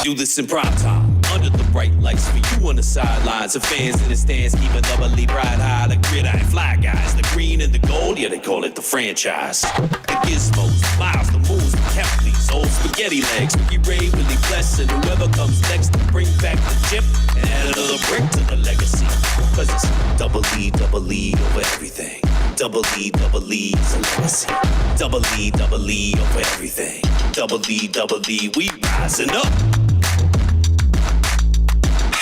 do this in prime time. Under the bright lights for you on the sidelines. The fans in the stands keeping doubly bright high. The gridiron fly guys, the green and the gold, yeah, they call it the franchise. The gizmos, the miles, the moves, the Kempleys, old spaghetti legs. We Ray, Willie Bless, and whoever comes next to bring back the chip and add another brick to the legacy. Cause it's double E over everything. Double E is a legacy. Double E over everything. Double E, we rising up.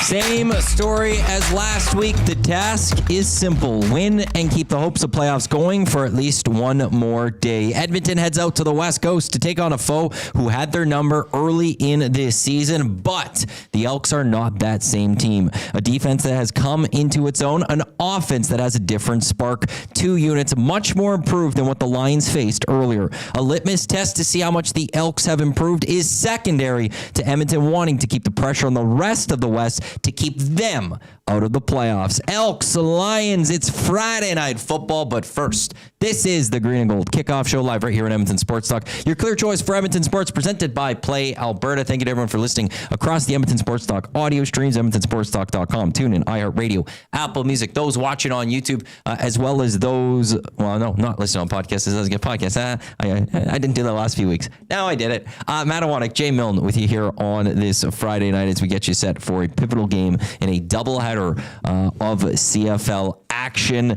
Same story as last week. The task is simple. Win and keep the hopes of playoffs going for at least one more day. Edmonton heads out to the West Coast to take on a foe who had their number early in this season, but the Elks are not that same team. A defense that has come into its own, an offense that has a different spark. 2 units much more improved than what the Lions faced earlier. A litmus test to see how much the Elks have improved is secondary to Edmonton wanting to keep the pressure on the rest of the West to keep them out of the playoffs. Elks, Lions, it's Friday night football, but first, this is the Green and Gold Kickoff Show live right here in Edmonton Sports Talk. Your clear choice for Edmonton Sports presented by Play Alberta. Thank you to everyone for listening across the Edmonton Sports Talk audio streams, edmontonsportstalk.com, TuneIn, iHeartRadio, Apple Music, those watching on YouTube, as well as those, well, no, not listening on podcasts. It doesn't get podcasts. I didn't do that last few weeks. Now I did it. Matt Iwanyk, Jay Milne with you here on this Friday night as we get you set for a pivotal game in a doubleheader of CFL action.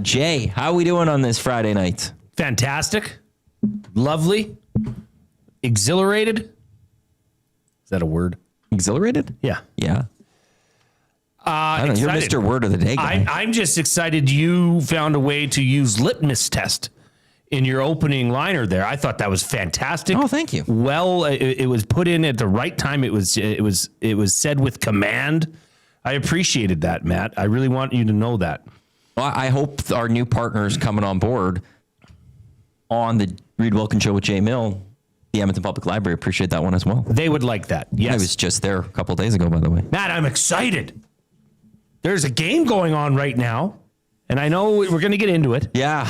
Jay, how are we doing on this Friday night? Fantastic. Lovely. Exhilarated. Is that a word? Exhilarated? Yeah. Yeah. I don't know. You're Mr. Word of the Day guy. I'm just excited you found a way to use litmus test in your opening liner there. I thought that was fantastic. Oh, thank you. Well, it was put in at the right time. It was said with command. I appreciated that, Matt. I really want you to know that. Well, I hope our new partners coming on board on the Reed Wilkins Show with Jay Milne, the Edmonton Public Library, appreciate that one as well. They would like that. Yes. I was just there a couple of days ago, by the way. Matt, I'm excited. There's a game going on right now, and I know we're going to get into it. Yeah.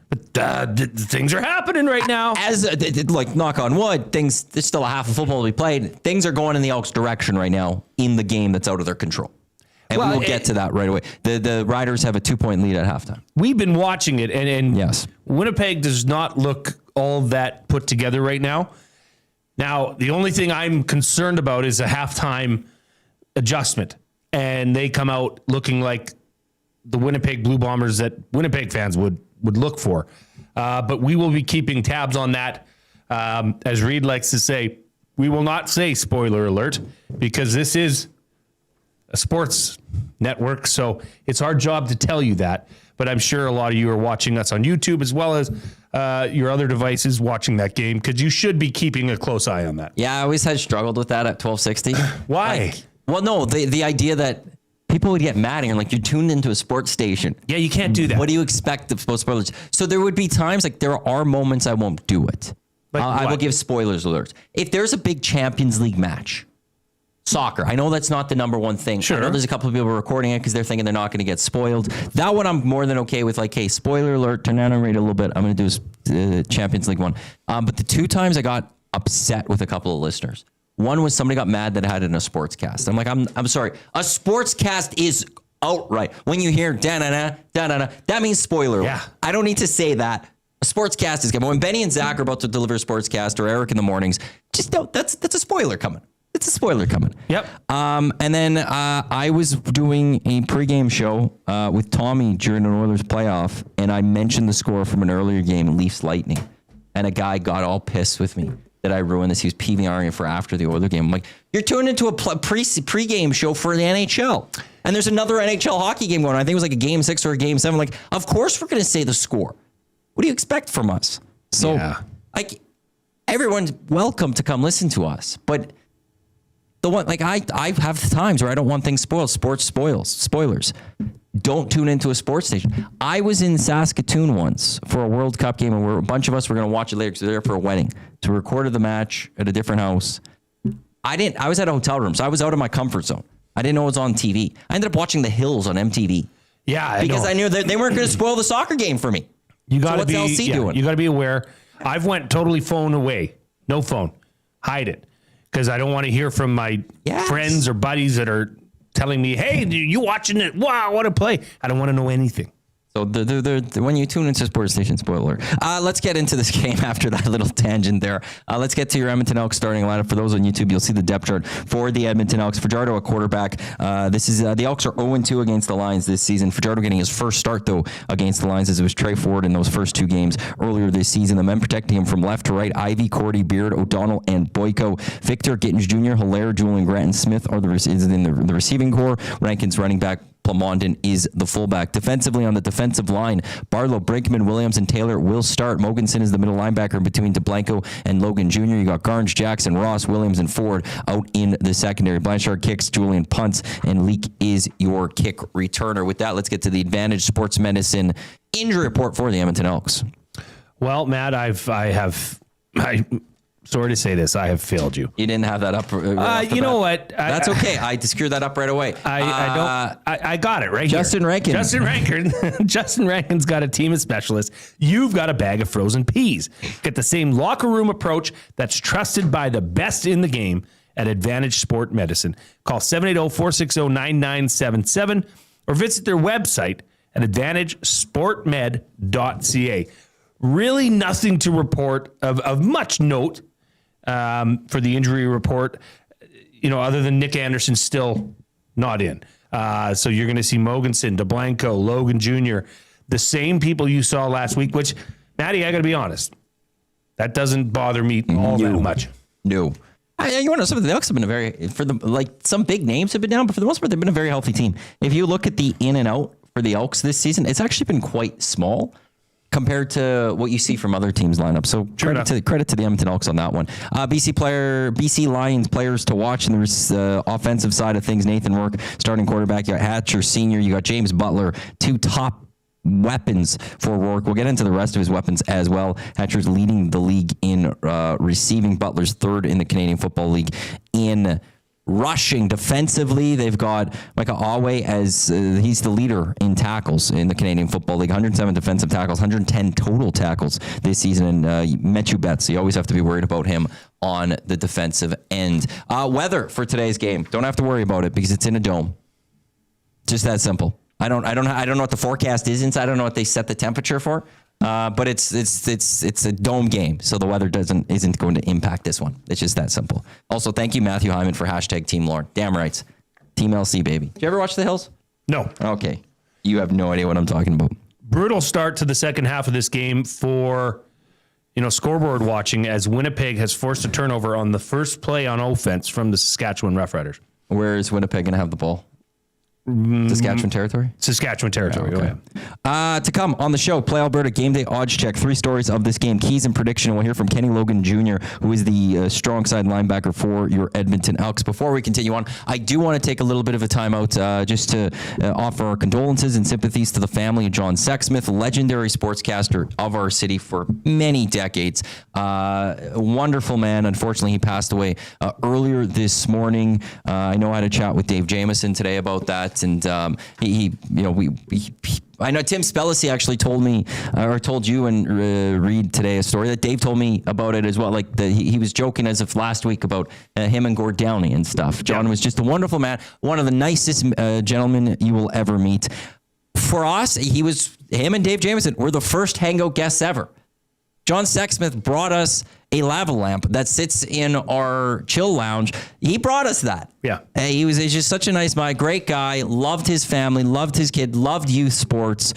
But things are happening right now. As like knock on wood, there's still a half of football to be played. Things are going in the Elks' direction right now in the game that's out of their control. And we'll get to that right away. The Riders have a 2-point lead at halftime. We've been watching it, and yes, Winnipeg does not look all that put together right now. Now, the only thing I'm concerned about is a halftime adjustment, and they come out looking like the Winnipeg Blue Bombers that Winnipeg fans would look for. But we will be keeping tabs on that. As Reed likes to say, we will not say spoiler alert because this is a sports network. So it's our job to tell you that. But I'm sure a lot of you are watching us on YouTube as well as your other devices watching that game because you should be keeping a close eye on that. Yeah, I always had struggled with that at 1260. Why? Well, no, the idea that people would get mad and you're like, you're tuned into a sports station. Yeah, you can't do that. What do you expect of spoilers? So there would be times, like there are moments I won't do it. I will give spoilers alerts. If there's a big Champions League match, soccer, I know that's not the number one thing. Sure. I know there's a couple of people recording it because they're thinking they're not going to get spoiled. That one I'm more than okay with, like, hey, spoiler alert, turn down the rate a little bit. I'm going to do the Champions League one. But the 2 times I got upset with a couple of listeners. One was somebody got mad that I had it in a sportscast. I'm like, I'm sorry. A sportscast is outright. When you hear da-na-na, da-na-na, that means spoiler. Yeah. I don't need to say that. A sportscast is coming. When Benny and Zach are about to deliver a sportscast or Eric in the mornings, just know that's a spoiler coming. It's a spoiler coming. Yep. And then I was doing a pregame show with Tommy during an Oilers playoff, and I mentioned the score from an earlier game, Leafs Lightning, and a guy got all pissed with me that I ruined this. He was PVRing for after the Oilers game. I'm like, you're tuned into a pregame show for the NHL, and there's another NHL hockey game going on. I think it was like a game 6 or a game 7. Like, of course we're going to say the score. What do you expect from us? So, like, everyone's welcome to come listen to us, but the one, like, I have times where I don't want things spoiled. Sports spoilers. Don't tune into a sports station. I was in Saskatoon once for a World Cup game, and a bunch of us were going to watch it later because we were there for a wedding. So we recorded the match at a different house. I was at a hotel room, so I was out of my comfort zone. I didn't know it was on TV. I ended up watching The Hills on MTV. Yeah, because I knew that they weren't going to spoil the soccer game for me. You got to what's LC doing? You got to be aware. I've went totally phone away. No phone. Hide it. because I don't want to hear from my friends or buddies that are telling me, hey, you watching it? Wow, what a play. I don't want to know anything. So when you tune into Sports Station, spoiler. Let's get into this game after that little tangent there. Let's get to your Edmonton Elks starting lineup. For those on YouTube, you'll see the depth chart for the Edmonton Elks. Fajardo, a quarterback. This is the Elks are 0-2 against the Lions this season. Fajardo getting his first start, though, against the Lions, as it was Trey Ford in those first 2 games earlier this season. The men protecting him from left to right: Ivy, Cordy, Beard, O'Donnell, and Boyko. Victor Gittins Jr., Hilaire, Julian Grant, and Smith are is in the receiving core. Rankin's running back. Plamondon is the fullback. Defensively, on the defensive line, Barlow, Brinkman, Williams, and Taylor will start. Mogensen is the middle linebacker between DeBlanco and Logan Jr. You got Garns, Jackson, Ross, Williams, and Ford out in the secondary. Blanchard kicks, Julian punts, and Leak is your kick returner. With that, let's get to the Advantage Sports Medicine injury report for the Edmonton Elks. Well, Matt, sorry to say this, I have failed you. You didn't have that up. You know what? That's okay. I screwed that up right away. I got it right Justin here. Rankin. Justin Rankin's got a team of specialists. You've got a bag of frozen peas. Get the same locker room approach that's trusted by the best in the game at Advantage Sport Medicine. Call 780-460-9977 or visit their website at advantagesportmed.ca. Really nothing to report of much note for the injury report, other than Nick Anderson still not in. So you're going to see Mogensen, DeBlanco, Logan Jr., the same people you saw last week, which, Matty, I got to be honest, that doesn't bother me all that much. No. You want to know something? The Elks have been some big names have been down, but for the most part, they've been a very healthy team. If you look at the in and out for the Elks this season, it's actually been quite small compared to what you see from other teams' lineup. So credit to the Edmonton Elks on that one. BC Lions players to watch in the offensive side of things: Nathan Rourke, starting quarterback. You got Hatcher, senior. You got James Butler, 2 top weapons for Rourke. We'll get into the rest of his weapons as well. Hatcher's leading the league in receiving. Butler's 3rd in the Canadian Football League in rushing. Defensively, they've got Micah Awe as he's the leader in tackles in the Canadian Football League. 107 defensive tackles, 110 total tackles this season. And Metu Betts, you always have to be worried about him on the defensive end. Weather for today's game, don't have to worry about it because it's in a dome. Just that simple. I don't know what the forecast is inside. I don't know what they set the temperature for. But it's a dome game, so the weather isn't going to impact this one. It's just that simple. Also, thank you, Matthew Hyman, for #Team Lauren. Damn right. Team LC, baby. Did you ever watch The Hills? No. Okay. You have no idea what I'm talking about. Brutal start to the second half of this game for, scoreboard watching, as Winnipeg has forced a turnover on the first play on offense from the Saskatchewan Roughriders. Where is Winnipeg going to have the ball? Saskatchewan territory? Saskatchewan territory. Okay. To come on the show, Play Alberta Game Day Odds Check. 3 stories of this game, keys and prediction. We'll hear from Kenny Logan Jr., who is the strong side linebacker for your Edmonton Elks. Before we continue on, I do want to take a little bit of a timeout just to offer our condolences and sympathies to the family of John Sexsmith, legendary sportscaster of our city for many decades. A wonderful man. Unfortunately, he passed away earlier this morning. I know I had a chat with Dave Jamieson today about that. And I know Tim Spellacy actually told me, or told you and Reed today, a story that Dave told me about it as well. Like he was joking as if last week about him and Gord Downey and stuff. John was just a wonderful man, one of the nicest gentlemen you will ever meet. For us, him and Dave Jamieson were the first hangout guests ever. John Sexsmith brought us a lava lamp that sits in our chill lounge. He brought us that. Yeah. He's just such a nice guy, great guy, loved his family, loved his kid, loved youth sports.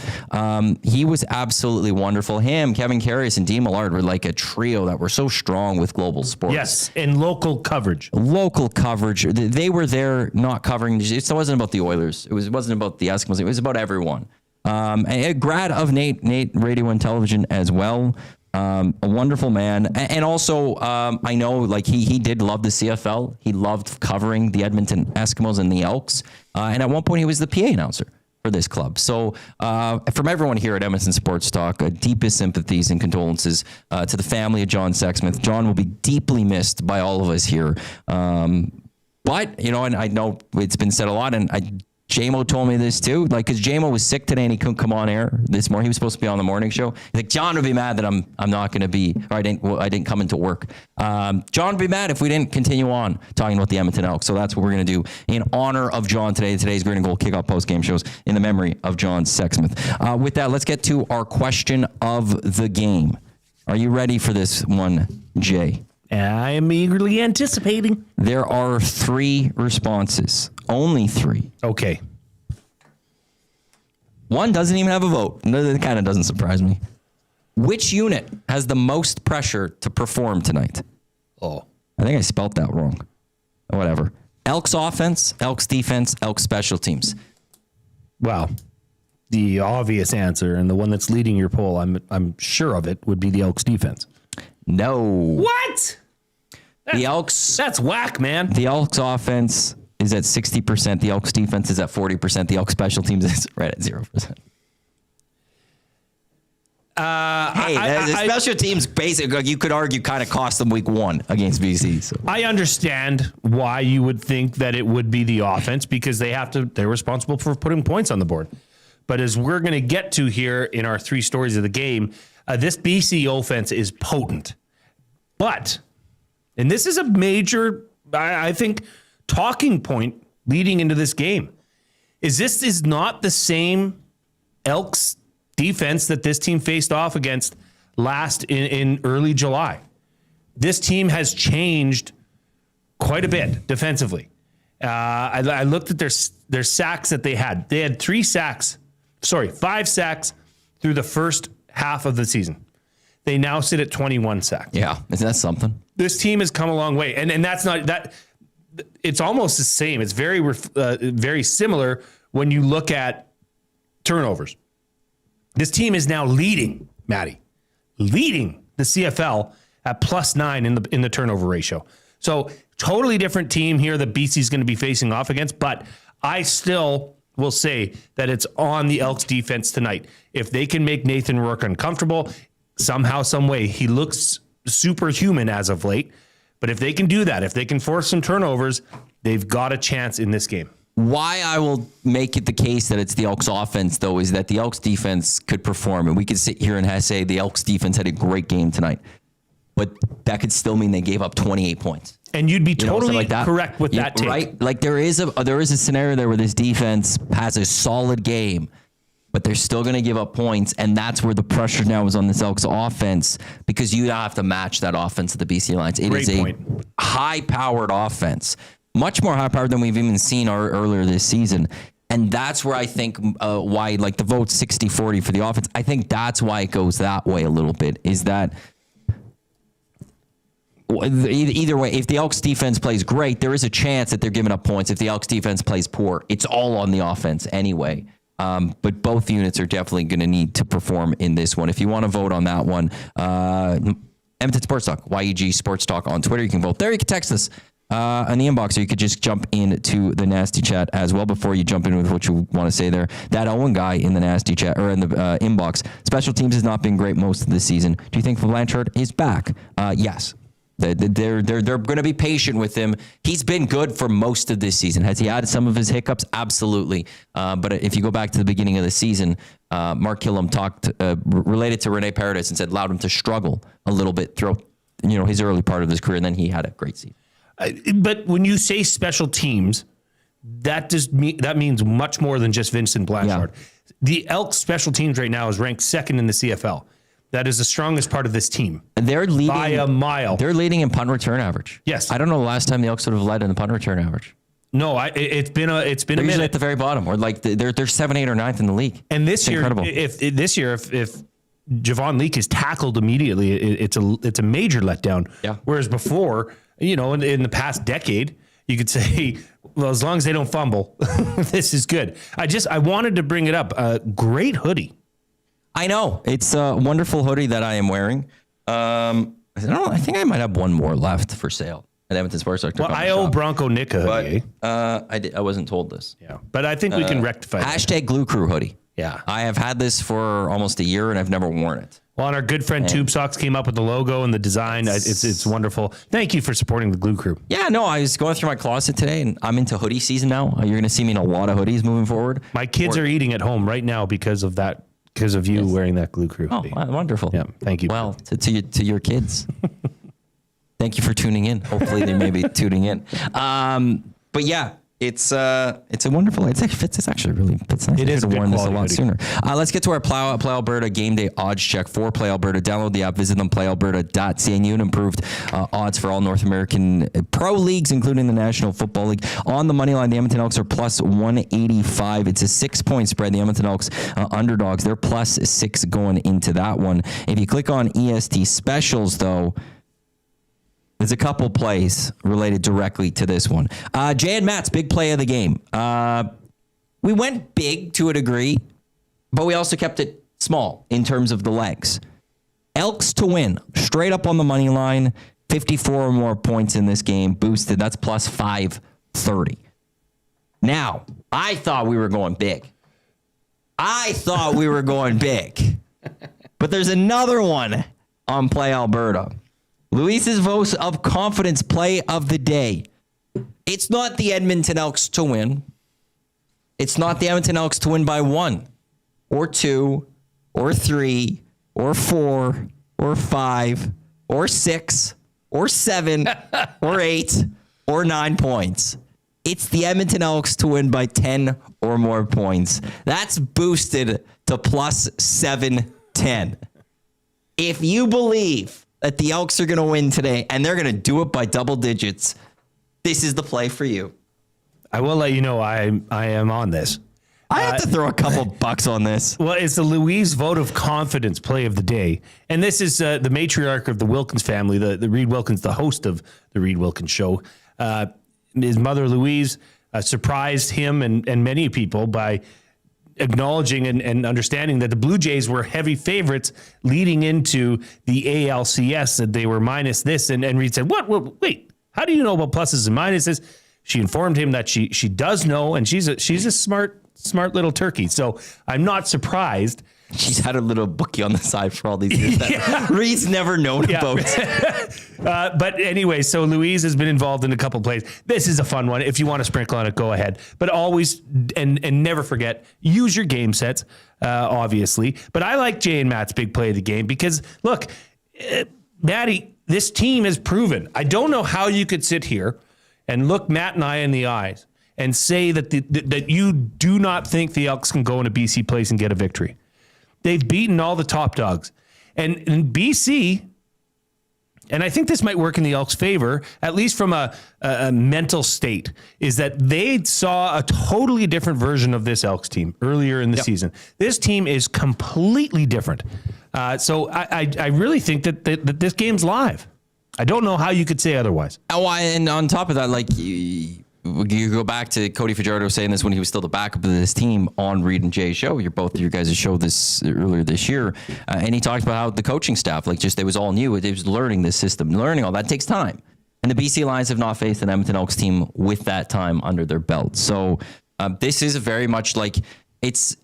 He was absolutely wonderful. Him, Kevin Carius, and Dean Millard were like a trio that were so strong with global sports. Yes, and local coverage. Local coverage. They were there not covering. It wasn't about the Oilers. It wasn't about the Eskimos. It was about everyone. A grad of Nate Radio and Television as well. A wonderful man. And also, I know he did love the CFL. He loved covering the Edmonton Eskimos and the Elks. And at one point he was the PA announcer for this club. So from everyone here at Edmonton Sports Talk, deepest sympathies and condolences to the family of John Sexsmith. John will be deeply missed by all of us here. But, and I know it's been said a lot, and I JMO told me this too. Like, because JMO was sick today and he couldn't come on air this morning. He was supposed to be on the morning show. He's like, John would be mad that I'm not going to be, or I didn't come into work. John would be mad if we didn't continue on talking about the Edmonton Elks. So that's what we're going to do in honor of John today. Today's Green and Gold Kickoff post-game shows in the memory of John Sexsmith. With that, let's get to our question of the game. Are you ready for this one, Jay? I am eagerly anticipating. There are 3 responses. Only 3. Okay. One doesn't even have a vote. That kind of doesn't surprise me. Which unit has the most pressure to perform tonight? Oh. I think I spelt that wrong. Whatever. Elks offense, Elks defense, Elks special teams. Well, the obvious answer and the one that's leading your poll, I'm sure of it, would be the Elks defense. No. What? The Elks. That's whack, man. The Elks offense is at 60%. The Elks defense is at 40%. The Elks special teams is right at 0%. The special teams basically, you could argue, kind of cost them week 1 against BC. So. I understand why you would think that it would be the offense because they're responsible for putting points on the board. But as we're going to get to here in our 3 stories of the game, this BC offense is potent. But, and this is a major, I think, talking point leading into this game, this is not the same Elks defense that this team faced off against last in early July. This team has changed quite a bit defensively. I looked at their sacks that they had. They had 5 sacks through the first half of the season. They now sit at 21 sacks. Yeah, isn't that something? This team has come a long way, and that's not that. It's almost the same. It's very similar when you look at turnovers. This team is now leading the CFL at +9 in the turnover ratio. So totally different team here that BC is going to be facing off against, but I still will say that it's on the Elks defense tonight. If they can make Nathan Rourke uncomfortable, somehow, some way, he looks superhuman as of late. But if they can do that, if they can force some turnovers, they've got a chance in this game. Why I will make it the case that it's the Elks offense, though, is that the Elks defense could perform. And we could sit here and say the Elks defense had a great game tonight. But that could still mean they gave up 28 points. And you'd be totally correct with that take. Right? Like there is a scenario there where this defense has a solid game, but they're still going to give up points. And that's where the pressure now is on this Elks offense because you have to match that offense of the BC Lions. It is a high-powered offense, much more high-powered than we've even seen earlier this season. And that's where I think why, like the vote 60-40 for the offense, I think that's why it goes that way a little bit, is that either way, if the Elks defense plays great, there is a chance that they're giving up points. If the Elks defense plays poor, it's all on the offense anyway. But both units are definitely going to need to perform in this one. If you want to vote on that one, Edmonton Sports Talk, YEG Sports Talk on Twitter. You can vote there. You can text us on the inbox, or you could just jump into the nasty chat as well before you jump in with what you want to say there. That Owen guy in the nasty chat or in the inbox. Special teams has not been great most of the season. Do you think Blanchard is back? Yes. They're going to be patient with him. He's been good for most of this season. Has he had some of his hiccups? Absolutely. But if you go back to the beginning of the season, Mark Killam talked related to Rene Paredes and said allowed him to struggle a little bit throughout his early part of his career, and then he had a great season. But when you say special teams, that means much more than just Vincent Blanchard. Yeah. The Elks special teams right now is ranked 2nd in the CFL. That is the strongest part of this team. They're leading by a mile. They're leading in punt return average. Yes. I don't know the last time the Elks would have led in the punt return average. No, it's been a they're minute at the very bottom, or like they're 7, 8, or 9th in the league. And this year, if Javon Leake is tackled immediately, it's a major letdown. Yeah. Whereas before, in the past decade, you could say, well, as long as they don't fumble, this is good. I wanted to bring it up. Great hoodie. I know. It's a wonderful hoodie that I am wearing. I think I might have one more left for sale at Edmonton Sports Talk. Well, I owe Bronco Nick a hoodie. I wasn't told this. Yeah, but I think we can rectify that. # Glue Crew hoodie. Yeah. I have had this for almost a year and I've never worn it. Well, and our good friend Tube Socks came up with the logo and the design. It's wonderful. Thank you for supporting the Glue Crew. Yeah, no, I was going through my closet today and I'm into hoodie season now. You're going to see me in a lot of hoodies moving forward. My kids are eating at home right now because of that, because of you wearing that Glue Crew hoodie. Oh, wonderful. Yeah, thank you. Well, to your kids. Thank you for tuning in. Hopefully they may be tuning in. But yeah, it's a wonderful. It's actually really fits nice. It is. I should have worn this a lot hoodie. sooner. Let's get to our Play Alberta game day odds check for Play Alberta. Download the app, visit them, playalberta.ca. New and improved odds for all North American pro leagues, including the National Football League. On the money line, the Edmonton Elks are plus 185. It's a 6-point spread. The Edmonton Elks underdogs. They're plus 6 going into that one. If you click on EST specials, though, there's a couple plays related directly to this one. Jay and Matt's big play of the game. We went big to a degree, but we also kept it small in terms of the legs. Elks to win, straight up on the money line, 54 or more points in this game, boosted. That's plus 530. Now, I thought we were going big. But there's another one on Play Alberta. Luis's vote of confidence play of the day. It's not the Edmonton Elks to win. It's not the Edmonton Elks to win by 1 or 2 or 3 or 4 or 5 or 6 or 7 or 8 or 9 points. It's the Edmonton Elks to win by 10 or more points. That's boosted to plus 710. If you believe that the Elks are going to win today, and they're going to do it by double digits, this is the play for you. I will let you know I am on this. I have to throw a couple bucks on this. Well, it's the Louise vote of confidence play of the day. And this is the matriarch of the Wilkins family, the Reed Wilkins, the host of the Reed Wilkins Show. His mother, Louise, surprised him and many people by acknowledging and understanding that the Blue Jays were heavy favorites leading into the ALCS, that they were minus this. And Reed said, what? Wait, how do you know about pluses and minuses? She informed him that she does know, and she's a smart little turkey. So I'm not surprised. She's had a little bookie on the side for all these years that Reed's never known about. But anyway, so Louise has been involved in a couple plays. This is a fun one. If you want to sprinkle on it, go ahead. But always and never forget, use your game sets, obviously. But I like Jay and Matt's big play of the game because, look, Matty, this team has proven. I don't know how you could sit here and look Matt and I in the eyes and say that that you do not think the Elks can go into BC Place and get a victory. They've beaten all the top dogs. And in BC, and I think this might work in the Elks' favor, at least from a mental state, is that they saw a totally different version of this Elks team earlier in the season. This team is completely different. So I really think that this game's live. I don't know how you could say otherwise. Oh, and on top of that, like you go back to Cody Fajardo saying this when he was still the backup of this team on Reed and Jay's show. Both of your guys' show this earlier this year, and he talked about how the coaching staff, it was all new. It was learning this system, learning all that takes time. And the BC Lions have not faced an Edmonton Elks team with that time under their belt. So this is very much like it's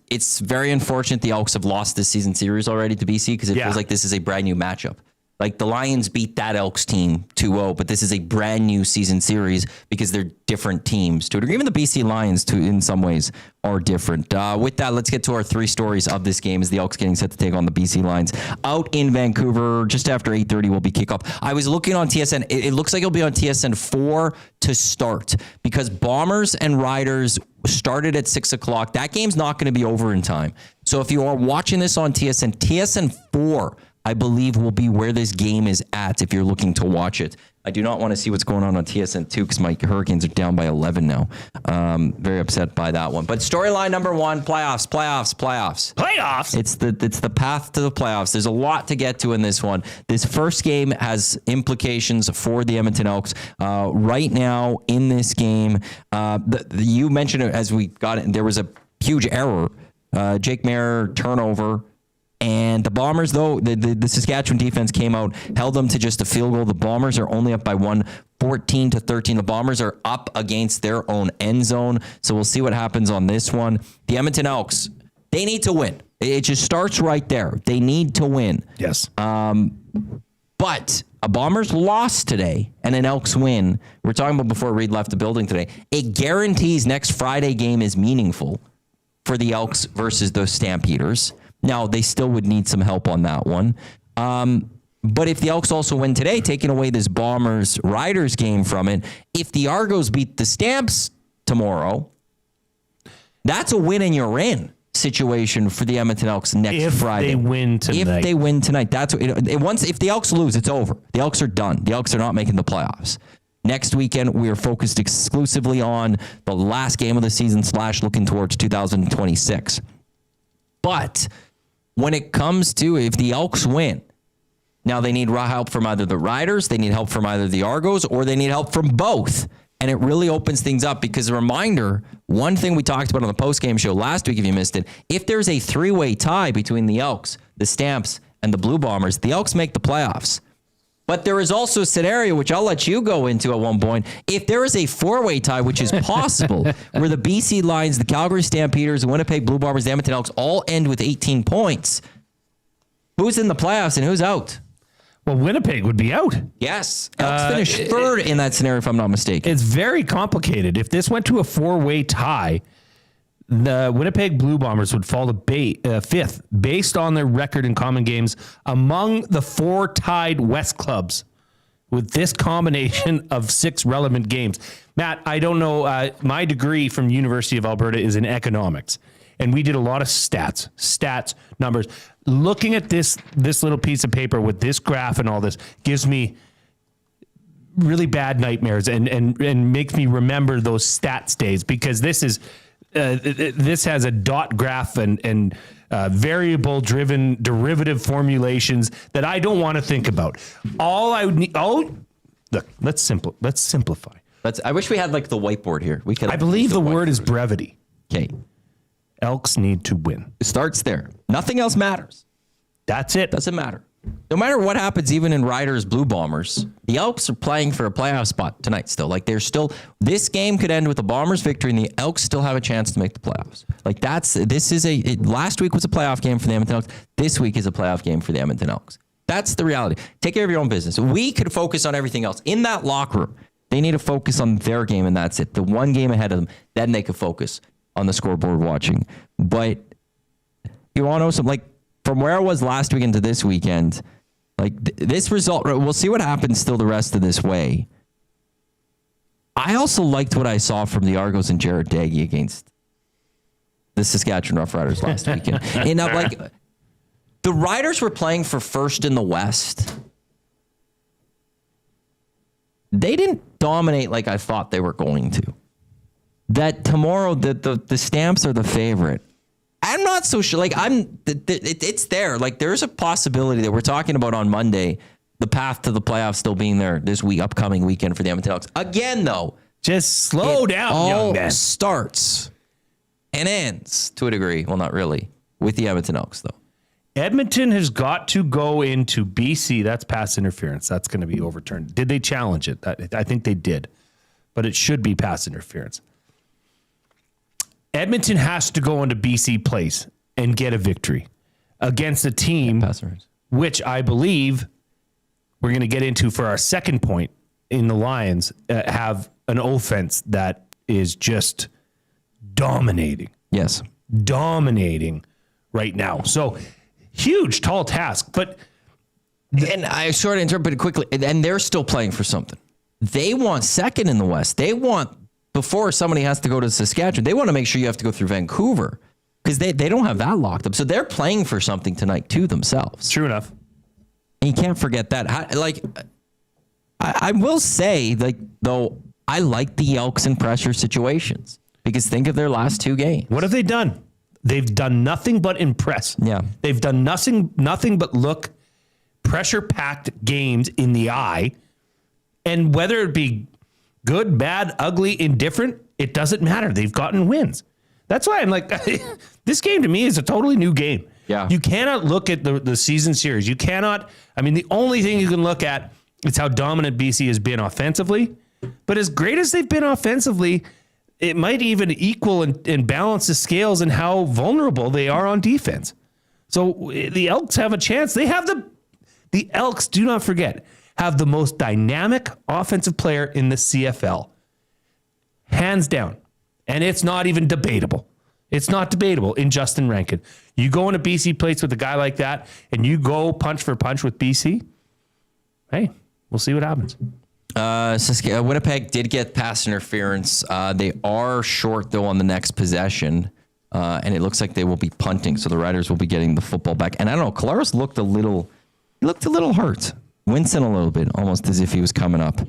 very unfortunate the Elks have lost this season series already to BC because it feels like this is a brand new matchup. Like the Lions beat that Elks team 2-0, but this is a brand new season series because they're different teams to it. Or even the BC Lions, in some ways, are different. With that, let's get to our 3 stories of this game as the Elks getting set to take on the BC Lions out in Vancouver. Just after 8:30 will be kickoff. I was looking on TSN. It looks like it'll be on TSN 4 to start because Bombers and Riders started at 6 o'clock. That game's not going to be over in time. So if you are watching this on TSN 4, I believe will be where this game is at if you're looking to watch it. I do not want to see what's going on TSN 2 because my Hurricanes are down by 11 now. Very upset by that one. But storyline number 1, playoffs. Playoffs? It's the path to the playoffs. There's a lot to get to in this one. This first game has implications for the Edmonton Elks. Right now in this game, you mentioned it as we got it, there was a huge error. Jake Mayer turnover. And the Bombers, though, the Saskatchewan defense came out, held them to just a field goal. The Bombers are only up by 1, 14-13. The Bombers are up against their own end zone. So we'll see what happens on this one. The Edmonton Elks, They need to win. It just starts right there. They need to win. Yes. But a Bombers loss today and an Elks win, we're talking about before Reed left the building today, it guarantees next Friday game is meaningful for the Elks versus those Stampeders. Now, they still would need some help on that one. But if the Elks also win today, taking away this Bombers-Riders game from it, if the Argos beat the Stamps tomorrow, that's a win and you're in situation for the Edmonton Elks next Friday. If they win tonight. If they win tonight, that's what if the Elks lose, it's over. The Elks are done. The Elks are not making the playoffs. Next weekend, we are focused exclusively on the last game of the season / looking towards 2026. But when it comes to if the Elks win, now they need help from either the Riders, they need help from either the Argos, or they need help from both. And it really opens things up because a reminder, one thing we talked about on the postgame show last week, if you missed it, if there's a 3-way tie between the Elks, the Stamps, and the Blue Bombers, the Elks make the playoffs. But there is also a scenario, which I'll let you go into at one point, if there is a 4-way tie, which is possible, where the BC Lions, the Calgary Stampeders, the Winnipeg Blue Bombers, the Edmonton Elks all end with 18 points, who's in the playoffs and who's out? Well, Winnipeg would be out. Yes. Elks finished third in that scenario, if I'm not mistaken. It's very complicated. If this went to a 4-way tie, the Winnipeg Blue Bombers would fall to fifth based on their record in common games among the 4 tied West clubs with this combination of 6 relevant games. Matt, I don't know. My degree from University of Alberta is in economics, and we did a lot of stats, numbers. Looking at this little piece of paper with this graph and all this gives me really bad nightmares and makes me remember those stats days, because this has a dot graph and variable driven derivative formulations that I don't want to think about. All I would need. Look, let's simplify. I wish we had like the whiteboard here. We could. I believe the word is brevity. Okay. Elks need to win. It starts there. Nothing else matters. That's it. Doesn't matter. No matter what happens, even in Riders Blue Bombers, the Elks are playing for a playoff spot tonight still. Like this game could end with the Bombers victory and the Elks still have a chance to make the playoffs. Like last week was a playoff game for the Edmonton Elks. This week is a playoff game for the Edmonton Elks. That's the reality. Take care of your own business. We could focus on everything else. In that locker room, they need to focus on their game and that's it. The one game ahead of them, then they could focus on the scoreboard watching. But you want to know something? Like, from where I was last weekend to this weekend, like this result, we'll see what happens still the rest of this way. I also liked what I saw from the Argos and Jared Daggy against the Saskatchewan Roughriders last weekend. And like the Riders were playing for first in the West. They didn't dominate like I thought they were going to. That tomorrow the Stamps are the favorite. I'm not so sure. Like it's there. Like there's a possibility that we're talking about on Monday, the path to the playoffs still being there this upcoming weekend for the Edmonton Elks. Again, though, just slow down, young man. Starts and ends to a degree. Well, not really with the Edmonton Elks, though. Edmonton has got to go into BC. That's pass interference. That's going to be overturned. Did they challenge it? I think they did, but it should be pass interference. Edmonton has to go into BC Place and get a victory against a team, which I believe we're going to get into for our second point in the Lions, have an offense that is just dominating. Yes. Dominating right now. So huge, tall task, but. And I sort of interpreted quickly, and they're still playing for something. They want second in the West. They want, before somebody has to go to Saskatchewan, they want to make sure you have to go through Vancouver because they don't have that locked up. So they're playing for something tonight too themselves. True enough. And you can't forget that. I will say, though, I like the Elks in pressure situations because think of their last 2 games. What have they done? They've done nothing but impress. Yeah. They've done nothing but look pressure-packed games in the eye. And whether it be good, bad, ugly, indifferent, it doesn't matter. They've gotten wins. That's why I'm like, this game to me is a totally new game. Yeah. You cannot look at the season series. You cannot, the only thing you can look at is how dominant BC has been offensively. But as great as they've been offensively, it might even equal and balance the scales in how vulnerable they are on defense. So the Elks have a chance. They have the Elks, do not forget, have the most dynamic offensive player in the CFL. Hands down. And it's not even debatable. It's not debatable in Justin Rankin. You go into BC plates with a guy like that and you go punch for punch with BC, hey, we'll see what happens. Winnipeg did get pass interference. They are short, though, on the next possession. And it looks like they will be punting, so the Riders will be getting the football back. And I don't know, Collaros looked a little hurt. Wincing a little bit, almost as if he was coming up.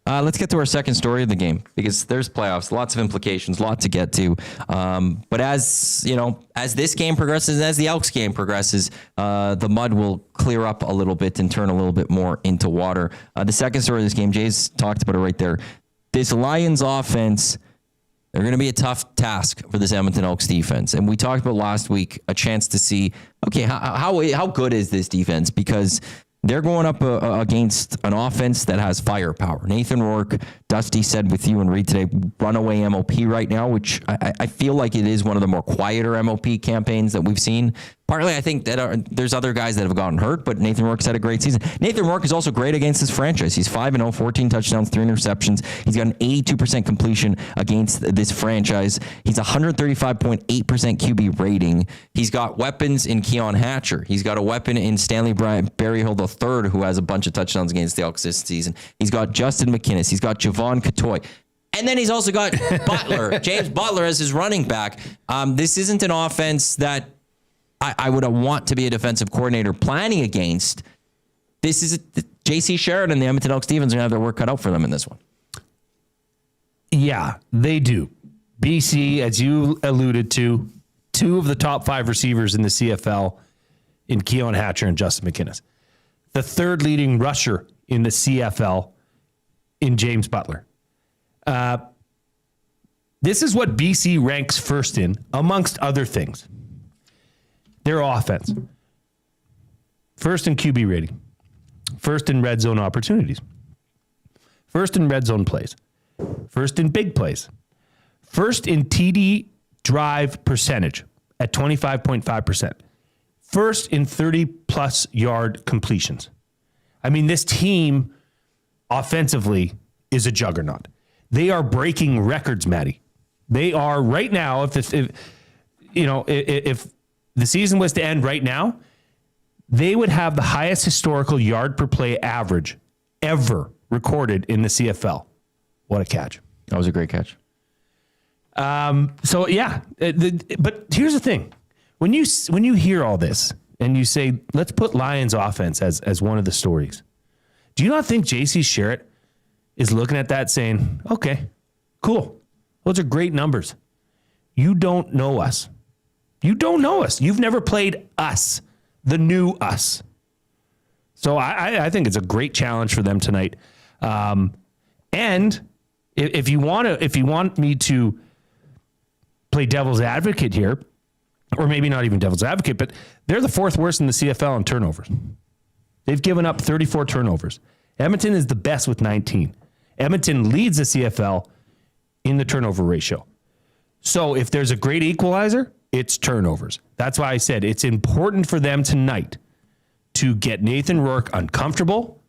Let's get to our second story of the game, because there's playoffs, lots of implications, a lot to get to. But as this game progresses, as the Elks game progresses, the mud will clear up a little bit and turn a little bit more into water. The second story of this game, Jay's talked about it right there. This Lions offense, they're going to be a tough task for this Edmonton Elks defense. And we talked about last week a chance to see, okay, how good is this defense? Because they're going up against an offense that has firepower. Nathan Rourke, Dusty said with you and Reed today, runaway MOP right now, which I feel like it is one of the more quieter MOP campaigns that we've seen. Partly, I think that there's other guys that have gotten hurt, but Nathan Rourke's had a great season. Nathan Rourke is also great against this franchise. He's 5-0, 14 touchdowns, 3 interceptions. He's got an 82% completion against this franchise. He's 135.8% QB rating. He's got weapons in Keon Hatcher. He's got a weapon in Stanley Berryhill III, who has a bunch of touchdowns against the Elks this season. He's got Justin McInnes. He's got Javon Katoy. And then he's also got Butler, James Butler as his running back. This isn't an offense that I would want to be a defensive coordinator planning against. This is J.C. Sheridan and the Edmonton Elks Stevens are going to have their work cut out for them in this one. Yeah, they do. BC, as you alluded to, 2 of the top 5 receivers in the CFL in Keon Hatcher and Justin McInnes. The 3rd leading rusher in the CFL in James Butler. This is what BC ranks first in, amongst other things. Their offense. First in QB rating. First in red zone opportunities. First in red zone plays. First in big plays. First in TD drive percentage at 25.5%. First in 30-plus yard completions. I mean, this team offensively is a juggernaut. They are breaking records, Maddie. They are right now. If the season was to end right now, they would have the highest historical yard per play average ever recorded in the CFL. What a catch! That was a great catch. So yeah, but here's the thing: when you hear all this and you say, let's put Lions offense as one of the stories, do you not think J.C. Sherritt is looking at that saying, okay, cool. Those are great numbers. You don't know us. You don't know us. You've never played us, the new us. So I think it's a great challenge for them tonight. And if you want me to play devil's advocate here, or maybe not even devil's advocate, but they're the 4th worst in the CFL in turnovers. They've given up 34 turnovers. Edmonton is the best with 19. Edmonton leads the CFL in the turnover ratio. So if there's a great equalizer, it's turnovers. That's why I said it's important for them tonight to get Nathan Rourke uncomfortable,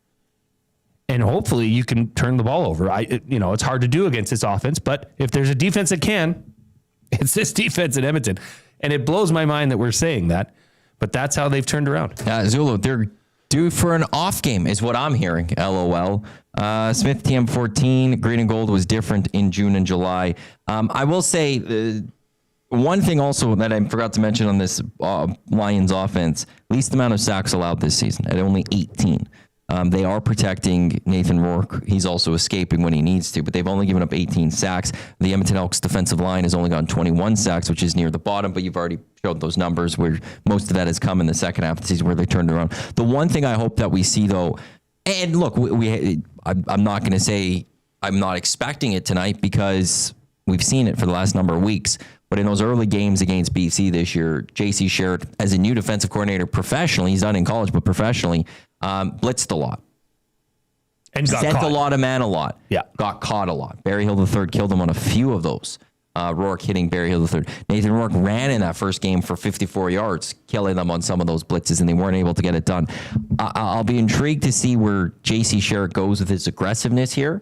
and hopefully you can turn the ball over. It's hard to do against this offense, but if there's a defense that can, it's this defense in Edmonton. And it blows my mind that we're saying that, but that's how they've turned around. Zulu, they're due for an off game is what I'm hearing, LOL. Smith TM14, green and gold was different in June and July. I will say one thing also that I forgot to mention on this Lions offense, least amount of sacks allowed this season at only 18. They are protecting Nathan Rourke. He's also escaping when he needs to, but they've only given up 18 sacks. The Edmonton Elks defensive line has only gotten 21 sacks, which is near the bottom, but you've already showed those numbers where most of that has come in the second half of the season where they turned around. The one thing I hope that we see, though, and look, I'm not going to say I'm not expecting it tonight because we've seen it for the last number of weeks. But in those early games against BC this year, J.C. Sherritt, as a new defensive coordinator professionally, he's not in college, but professionally, blitzed a lot. And got sent caught. a lot of man a lot. Yeah. Got caught a lot. Berryhill III killed him on a few of those. Rourke hitting Barry Hill III. Nathan Rourke ran in that first game for 54 yards, killing them on some of those blitzes, and they weren't able to get it done. I'll be intrigued to see where J.C. Sherrick goes with his aggressiveness here.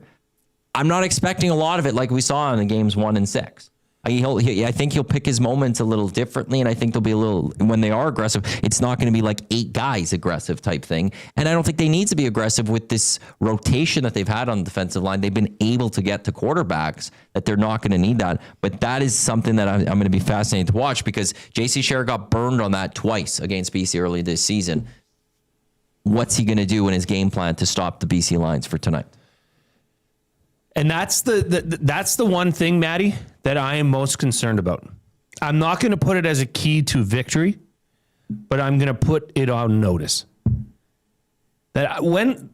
I'm not expecting a lot of it like we saw in the games 1 and 6. I think he'll pick his moments a little differently, and I think they'll be a little, when they are aggressive, it's not going to be like 8 guys aggressive type thing. And I don't think they need to be aggressive with this rotation that they've had on the defensive line. They've been able to get to quarterbacks that they're not going to need that. But that is something that I'm going to be fascinated to watch, because J.C. Sherrick got burned on that twice against BC early this season. What's he going to do in his game plan to stop the BC Lions for tonight? And that's the one thing, Maddie, that I am most concerned about. I'm not going to put it as a key to victory, but I'm going to put it on notice. That in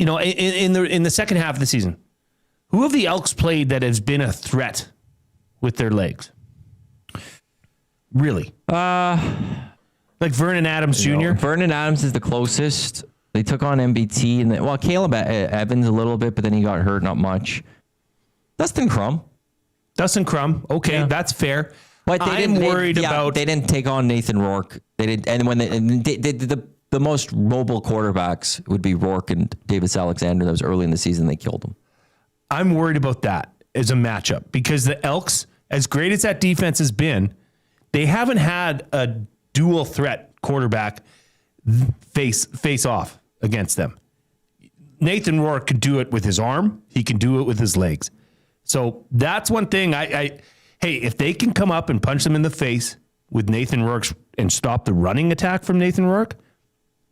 the second half of the season, who have the Elks played that has been a threat with their legs? Really? Like Vernon Adams Jr.? Vernon Adams is the closest. They took on MBT, and Caleb Evans a little bit, but then he got hurt, not much. Dustin Crum. Okay, yeah. That's fair. But I'm worried about. They didn't take on Nathan Rourke. They did, and when the most mobile quarterbacks would be Rourke and Davis Alexander. That was early in the season. They killed them. I'm worried about that as a matchup, because the Elks, as great as that defense has been, they haven't had a dual threat quarterback face off against them. Nathan Rourke can do it with his arm. He can do it with his legs. So that's one thing. Hey, if they can come up and punch them in the face with Nathan Rourke and stop the running attack from Nathan Rourke,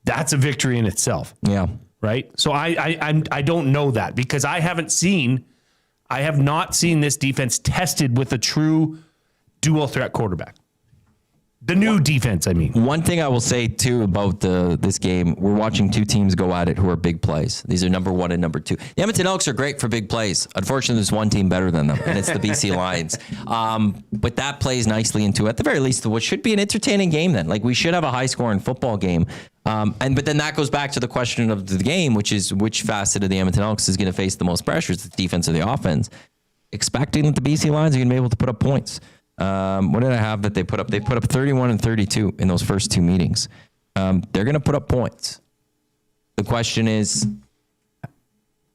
that's a victory in itself. Yeah. Right. So I don't know that, because I have not seen this defense tested with a true dual threat quarterback. The new defense, I mean. One thing I will say, too, about this game, we're watching 2 teams go at it who are big plays. These are number 1 and number 2. The Edmonton Elks are great for big plays. Unfortunately, there's one team better than them, and it's the BC Lions. But that plays nicely into, at the very least, what should be an entertaining game then. Like, we should have a high-scoring football game. But then that goes back to the question of the game, which is which facet of the Edmonton Elks is going to face the most pressure. It's the defense or the offense. Expecting that the BC Lions are going to be able to put up points. What did I have that they put up? They put up 31 and 32 in those first 2 meetings. They're going to put up points. The question is,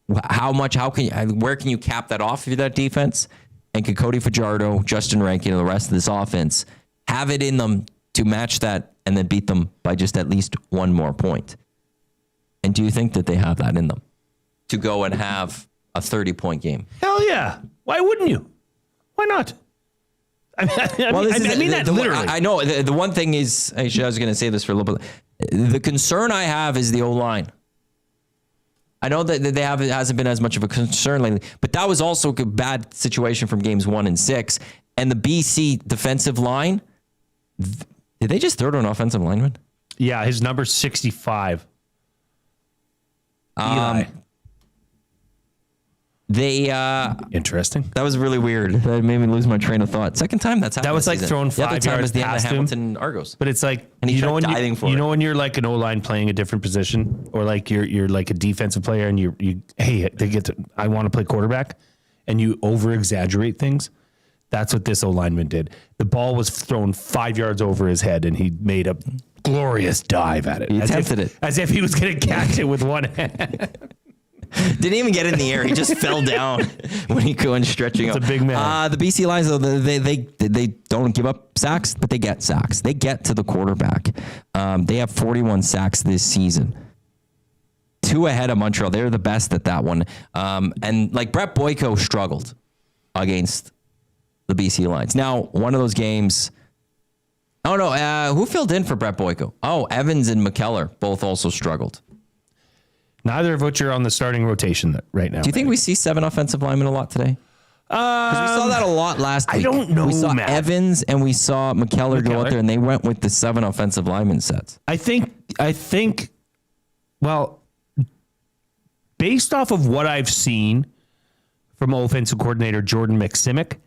where can you cap that off of that defense? And can Cody Fajardo, Justin Rankin, and the rest of this offense have it in them to match that and then beat them by just at least 1 more point? And do you think that they have that in them to go and have a 30-point game? Hell yeah. Why wouldn't you? Why not? I mean that literally. I know. The one thing is, actually, I was going to say this for a little bit. The concern I have is the O-line. I know that it hasn't been as much of a concern lately, but that was also a bad situation from games 1 and 6. And the BC defensive line, did they just throw to an offensive lineman? Yeah, his number's 65. Eli. Interesting. That was really weird. That made me lose my train of thought. Second time that's happened. That was like throwing 5 yards the end of past Hamilton Argos. But it's like, and he tried diving for it. When you're like an O-line playing a different position, or like you're like a defensive player and I want to play quarterback, and you over exaggerate things. That's what this O-lineman did. The ball was thrown 5 yards over his head, and he made a glorious dive at it. He attempted it as if he was going to catch it with one hand. Didn't even get in the air. He just fell down when he went stretching up. It's a big man. The BC Lions, though, they don't give up sacks, but they get sacks. They get to the quarterback. They have 41 sacks this season. 2 ahead of Montreal. They're the best at that one. And like Brett Boyko struggled against the BC Lions. Now, one of those games. Oh, no. Who filled in for Brett Boyko? Oh, Evans and McKellar both also struggled. Neither of which are on the starting rotation right now. Do you think we see 7 offensive linemen a lot today? Because we saw that a lot last week. I don't know, We saw Matt. Evans and we saw McKellar go out there, and they went with the 7 offensive lineman sets. I think, well, based off of what I've seen from offensive coordinator Jordan McSimic,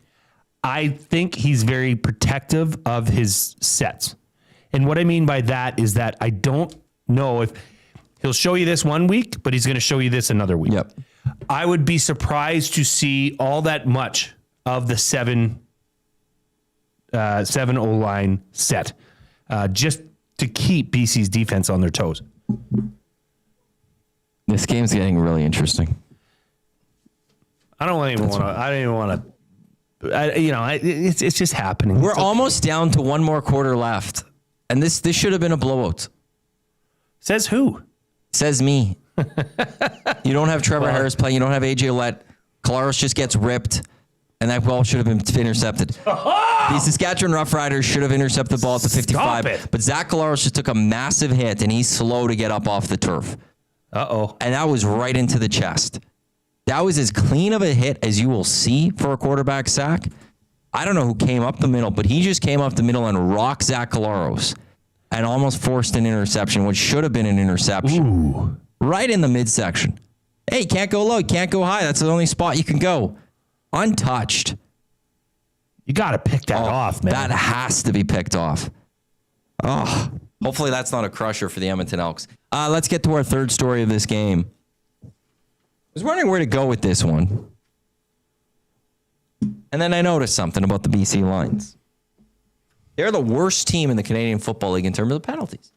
I think he's very protective of his sets. And what I mean by that is that I don't know if he'll show you this one week, but he's going to show you this another week. Yep. I would be surprised to see all that much of the 7 O-line set, just to keep BC's defense on their toes. This game's getting really interesting. I don't even want to. It's just happening. We're almost down to one more quarter left, and this should have been a blowout. Says who? Says me. You don't have Trevor Harris playing. You don't have AJ Ouellette. Collaros just gets ripped, and that ball should have been intercepted. The Saskatchewan Roughriders should have intercepted the ball at the 55. But Zach Collaros just took a massive hit, and he's slow to get up off the turf. Uh-oh. And that was right into the chest. That was as clean of a hit as you will see for a quarterback sack. I don't know who came up the middle, but he just came up the middle and rocked Zach Collaros and almost forced an interception, which should have been an interception. Ooh. Right in the midsection. Hey, you can't go low, you can't go high. That's the only spot you can go. Untouched. You got to pick that off, man. That has to be picked off. Oh, hopefully that's not a crusher for the Edmonton Elks. Let's get to our third story of this game. I was wondering where to go with this one. And then I noticed something about the BC Lions. They're the worst team in the Canadian Football League in terms of penalties.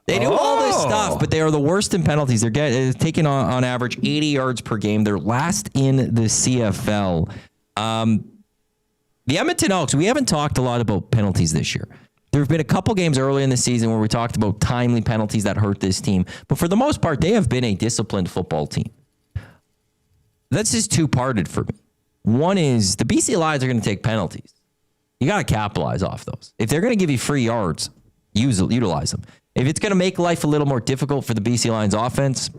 They do all this stuff, but they are the worst in penalties. They're taking on average 80 yards per game. They're last in the CFL. The Edmonton Elks, we haven't talked a lot about penalties this year. There have been a couple games early in the season where we talked about timely penalties that hurt this team. But for the most part, they have been a disciplined football team. That's just two-parted for me. One is the BC Lions are going to take penalties. You got to capitalize off those. If they're going to give you free yards, utilize them. If it's going to make life a little more difficult for the BC Lions offense,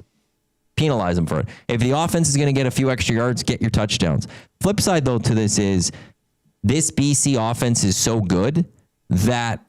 penalize them for it. If the offense is going to get a few extra yards, get your touchdowns. Flip side, though, to this is this BC offense is so good that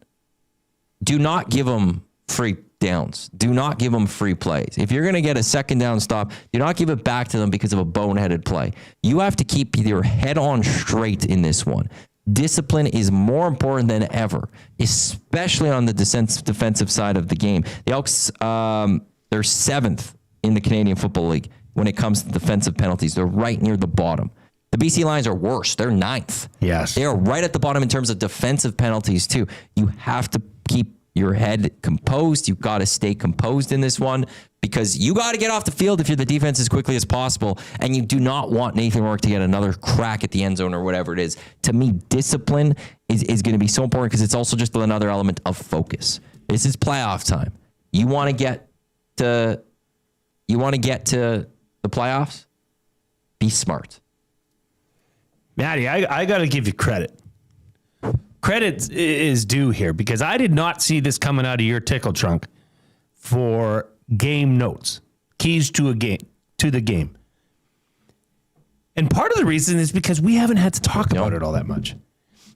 do not give them free downs. Do not give them free plays. If you're going to get a second down stop, do not give it back to them because of a boneheaded play. You have to keep your head on straight in this one. Discipline is more important than ever, especially on the defensive side of the game. The Elks, they're 7th in the Canadian Football League when it comes to defensive penalties. They're right near the bottom. The BC Lions are worse. They're 9th. Yes. They are right at the bottom in terms of defensive penalties, too. You have to keep your head composed. You've got to stay composed in this one because you got to get off the field if you're the defense as quickly as possible, and you do not want Nathan Rourke to get another crack at the end zone or whatever it is. To me, discipline is going to be so important because it's also just another element of focus. This is playoff time. You want to get to the playoffs? Be smart. Maddie, I got to give you credit. Credit is due here because I did not see this coming out of your tickle trunk for game notes, keys to the game. And part of the reason is because we haven't had to talk about it all that much.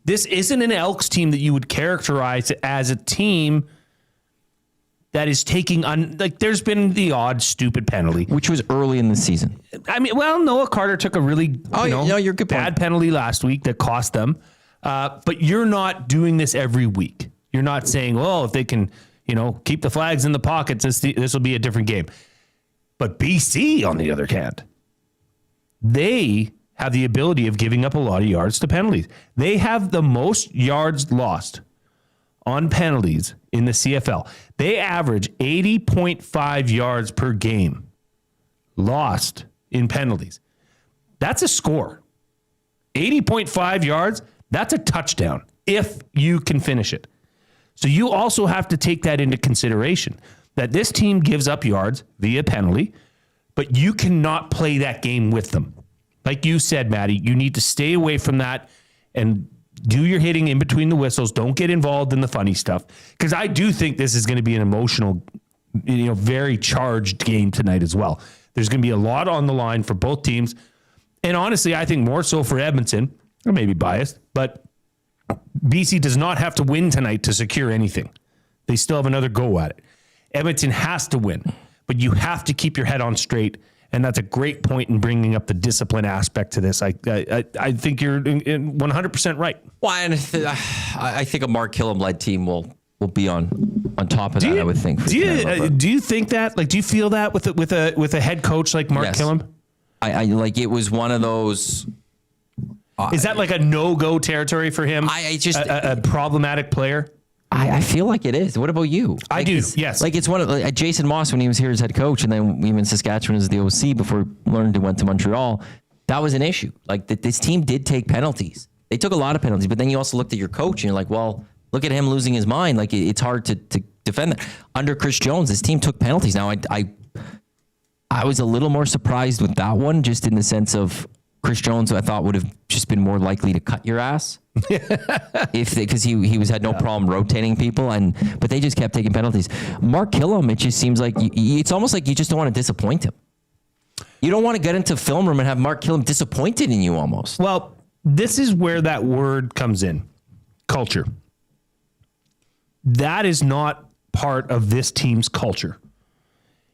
This isn't an Elks team that you would characterize as a team that is taking on, like, there's been the odd stupid penalty, which was early in the season. I mean, well, Noah Carter took a really you're good bad penalty last week that cost them. But you're not doing this every week. You're not saying, well, if they can, keep the flags in the pockets, this will be a different game. But BC, on the other hand, they have the ability of giving up a lot of yards to penalties. They have the most yards lost on penalties in the CFL. They average 80.5 yards per game lost in penalties. That's a score. 80.5 yards. That's a touchdown if you can finish it. So you also have to take that into consideration, that this team gives up yards via penalty, but you cannot play that game with them. Like you said, Maddie, you need to stay away from that and do your hitting in between the whistles. Don't get involved in the funny stuff. Because I do think this is going to be an emotional, very charged game tonight as well. There's going to be a lot on the line for both teams. And honestly, I think more so for Edmonton. I may be biased, but BC does not have to win tonight to secure anything. They still have another go at it. Edmonton has to win, but you have to keep your head on straight, and that's a great point in bringing up the discipline aspect to this. I think you're 100% right. Well, and I think a Mark Killam-led team will be on top of that, I would think. Do you think that? Like, do you feel that with a head coach like Mark Killam? I like it was one of those. Is that like a no-go territory for him? I just a problematic player. I feel like it is. What about you? I do. Yes. Like it's one of Jason Moss when he was here as head coach, and then even Saskatchewan as the OC before he learned to went to Montreal. That was an issue. Like this team did take penalties. They took a lot of penalties, but then you also looked at your coach and you're like, well, look at him losing his mind. Like it's hard to defend that. Under Chris Jones, this team took penalties. Now I was a little more surprised with that one, just in the sense of Chris Jones, I thought would have just been more likely to cut your ass because he had no problem rotating people, but they just kept taking penalties. Mark Killam, it just seems like it's almost like you just don't want to disappoint him. You don't want to get into film room and have Mark Killam disappointed in you almost. Well, this is where that word comes in, culture. That is not part of this team's culture.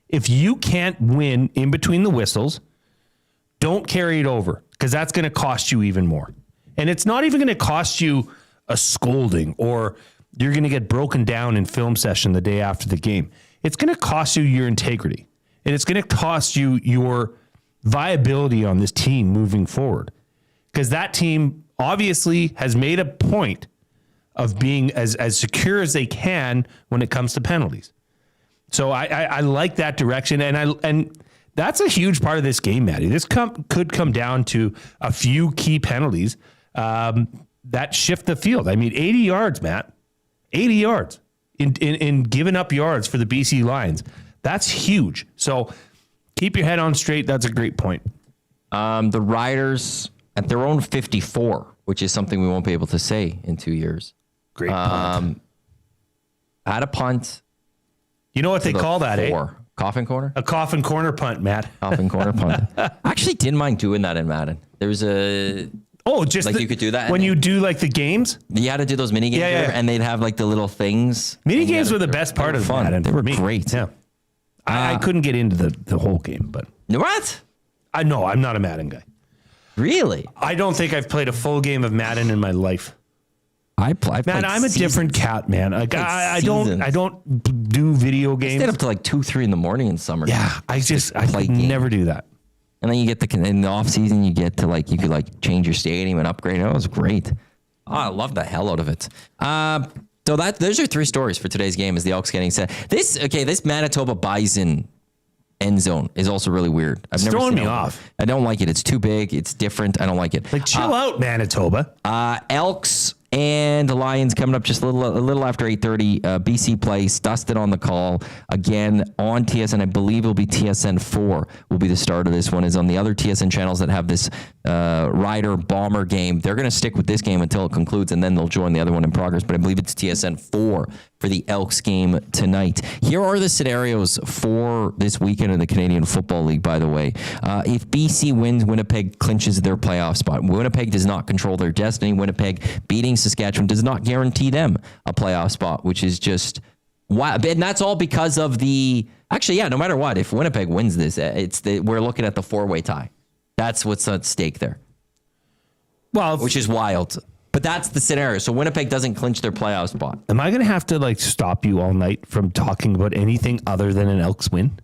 If you can't win in between the whistles, don't carry it over, because that's going to cost you even more. And it's not even going to cost you a scolding or you're going to get broken down in film session the day after the game. It's going to cost you your integrity, and it's going to cost you your viability on this team moving forward, because that team obviously has made a point of being as secure as they can when it comes to penalties. So I like that direction, and that's a huge part of this game, Matty. This could come down to a few key penalties that shift the field. I mean, 80 yards, Matt. 80 yards in giving up yards for the BC Lions. That's huge. So keep your head on straight. That's a great point. The Riders at their own 54, which is something we won't be able to say in 2 years. Great punt. Had a punt. You know what they call that, eh? Coffin corner? A coffin corner punt, Matt. Coffin corner punt. I actually didn't mind doing that in Madden. There was a... Oh, just like you could do that when you do like the games. You had to do those mini games, and they'd have like the little things. Mini games were the best part of fun. Madden. They were great. Yeah, I couldn't get into the whole game, but what? I know I'm not a Madden guy. Really? I don't think I've played a full game of Madden in my life. Man, I'm a different cat, man. Like I don't do video games. I stayed up to like 2-3 in the morning in summer. Yeah, I could never do that. And then you get in the off season, you get to you could change your stadium and upgrade. It was great. Oh, I love the hell out of it. So those are 3 stories for today's game as the Elks getting set. This Manitoba Bison end zone is also really weird. It's never throwing me off. I don't like it. It's too big. It's different. I don't like it. Chill out, Manitoba. Elks and the Lions coming up just a little after 8:30. BC plays. Dustin on the call again on TSN. I believe it'll be TSN 4 will be the start of this one. Is on the other TSN channels that have this Rider Bomber game. They're going to stick with this game until it concludes, and then they'll join the other one in progress. But I believe it's TSN 4 for the Elks game tonight. Here are the scenarios for this weekend in the Canadian Football League, by the way. If BC wins, Winnipeg clinches their playoff spot. Winnipeg does not control their destiny. Winnipeg beating Saskatchewan does not guarantee them a playoff spot, which is just wow. And that's all because of no matter what, if Winnipeg wins this, we're looking at the 4-way tie. That's what's at stake there. Well, which is wild. But that's the scenario. So Winnipeg doesn't clinch their playoff spot. Am I going to have to stop you all night from talking about anything other than an Elks win?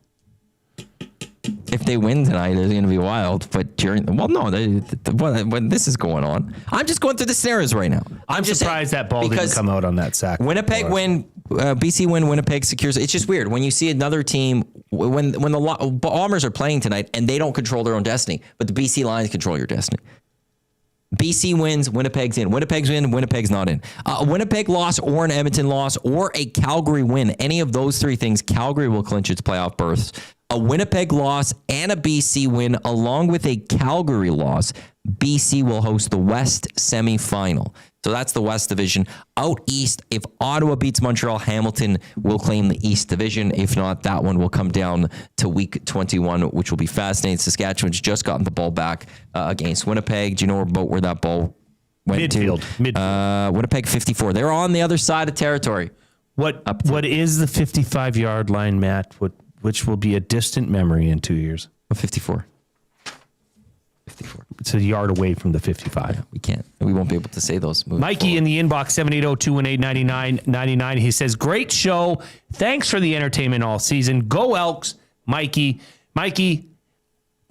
If they win tonight, it's going to be wild. But when this is going on, I'm just going through the scenarios right now. I'm just surprised that ball didn't come out on that sack. Winnipeg win, BC win, Winnipeg secures. It's just weird when you see another team when the Bombers are playing tonight and they don't control their own destiny, but the BC Lions control your destiny. BC wins, Winnipeg's in. Winnipeg's in, Winnipeg's not in. A Winnipeg loss or an Edmonton loss or a Calgary win, any of those 3 things, Calgary will clinch its playoff berths. A Winnipeg loss and a BC win, along with a Calgary loss, BC will host the West semifinal. So that's the West Division. Out East, if Ottawa beats Montreal, Hamilton will claim the East Division. If not, that one will come down to week 21, which will be fascinating. Saskatchewan's just gotten the ball back against Winnipeg. Do you know about where that ball went to? Midfield. Winnipeg 54. They're on the other side of territory. What is the 55-yard line, Matt? Which will be a distant memory in 2 years. 54. 54. It's a yard away from the 55. Yeah, we can't. We won't be able to say those. Mikey in the inbox, 780-218-9999. He says, great show. Thanks for the entertainment all season. Go Elks, Mikey. Mikey,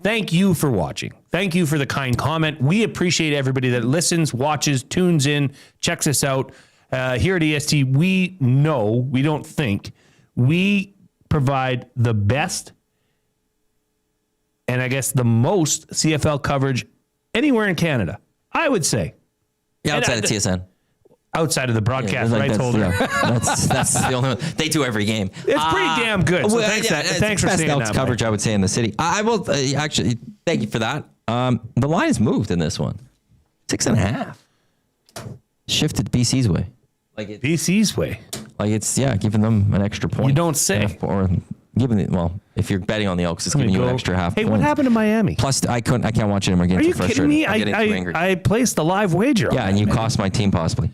thank you for watching. Thank you for the kind comment. We appreciate everybody that listens, watches, tunes in, checks us out. Here at EST, we don't think, we provide the best and I guess the most CFL coverage anywhere in Canada, I would say. Yeah, outside of TSN. Outside of the broadcast rights holder. Yeah, that's the only one. They do every game. It's pretty damn good. So thanks for best saying Elks that. coverage, I would say, in the city. I will actually thank you for that. The line has moved in this one. 6.5. Shifted BC's way. BC's way. Giving them an extra point. You don't say. Or giving it. Well, if you're betting on the Elks, it's giving you an extra half. Hey, point. What happened to Miami? Plus, I can't watch it anymore. Are you frustrated. kidding me? I'm getting too angry. I placed a live wager. Yeah, and you cost my team possibly.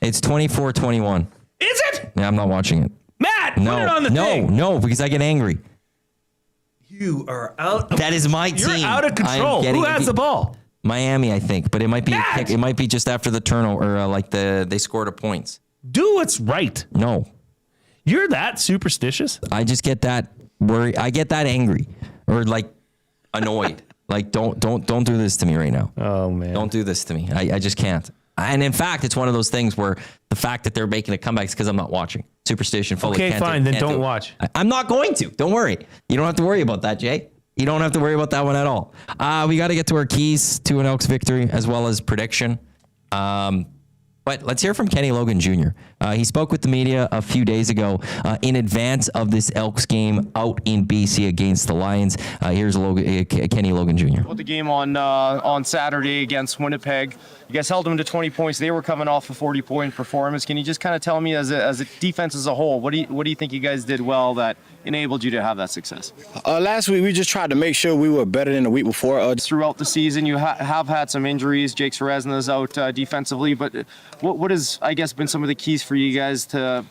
It's 24-21. Is it? Yeah, I'm not watching it. Matt, put it on the thing. No, because I get angry. You are out. That is my team. You're out of control. Who has the ball? Miami, I think, but it might be Matt! a kick. It might be just after the turnover, or they scored a points. Do what's right. No, you're that superstitious. I just get that worried. I get that angry or annoyed. Don't do this to me right now. Oh man, don't do this to me. I just can't. And in fact, it's one of those things where the fact that they're making a comeback is because I'm not watching. Superstition. Okay, fine. Then don't watch. I'm not going to. Don't worry. You don't have to worry about that, Jay. You don't have to worry about that one at all. We got to get to our keys to an Elks victory as well as prediction. But let's hear from Kenny Logan Jr. He spoke with the media a few days ago in advance of this Elks game out in BC against the Lions. Here's Kenny Logan Jr. About the game on Saturday against Winnipeg, you guys held them to 20 points. They were coming off a 40-point performance. Can you just kind of tell me, as a defense as a whole, what do you think you guys did well that enabled you to have that success? Last week, we just tried to make sure we were better than the week before. Throughout the season, you have had some injuries. Jake Serezna's out defensively, but what has, I guess, been some of the keys for you guys to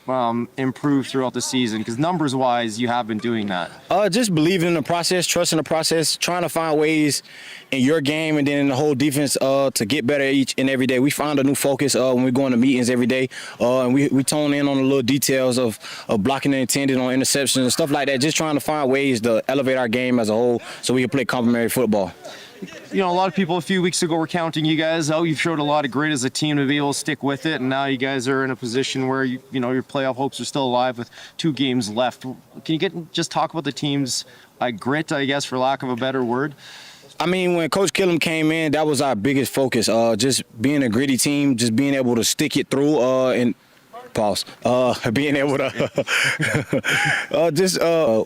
improve throughout the season? Because numbers-wise, you have been doing that. Just believing in the process, trusting the process, trying to find ways in your game and then in the whole defense to get better each and every day. We found a new focus when we go into meetings every day, and we tone in on the little details of blocking the intended on interceptions and stuff like that, just trying to find ways to elevate our game as a whole so we can play complementary football. You know, a lot of people a few weeks ago were counting you guys out. You've showed a lot of grit as a team to be able to stick with it, and now you guys are in a position where you know your playoff hopes are still alive with 2 games left. Can you just talk about the team's grit, I guess, for lack of a better word? I mean, when Coach Killam came in, that was our biggest focus. Just being a gritty team, just being able to stick it through and pause. Being able to